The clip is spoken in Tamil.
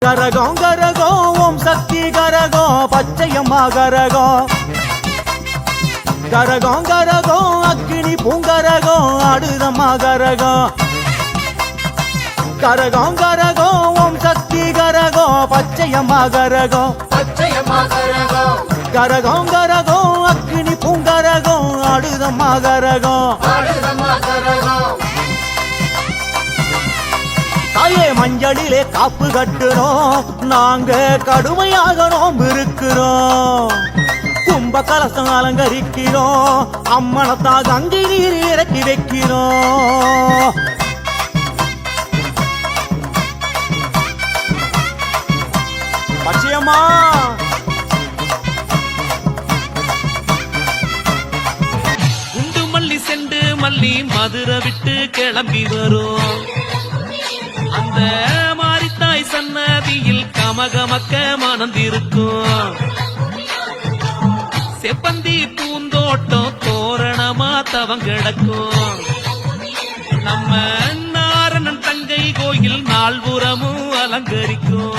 கரகம் கரகம் ஓம் சக்தி கரகம் பச்சையம்மா கரகம் கரகம் கரகம் அக்கினி பூங்கரகம் ஆடுதம்மா கரகம் கரகம் கரகம் ஓம் சக்தி கரகம் பச்சையம்மா கரகம் கரகம் கரகம் அக்கினி பூங்கரகம் ஆடுதம்மா கரகம் தாயே மஞ்சளிலே காப்பு கட்டுறோம் நாங்க கடுமையாக நோம்பு இருக்கிறோம் கும்ப கலசம் அலங்கரிக்கிறோம் அம்மனத்தா கங்கை நீர் இறக்கி வைக்கிறோம் பச்சையம்மா குண்டு மல்லி செண்டு மல்லி மதுரை விட்டு கிளம்பி வரும் அந்த மாரித்தாய் சன்னதியில் கமகமக்க மணந்திருக்கும் செப்பந்தி பூந்தோட்டம் தோரணமா தவங்கிடக்கும் நம்ம நாரணன் தங்கை கோயில் நால்புறமும் அலங்கரிக்கும்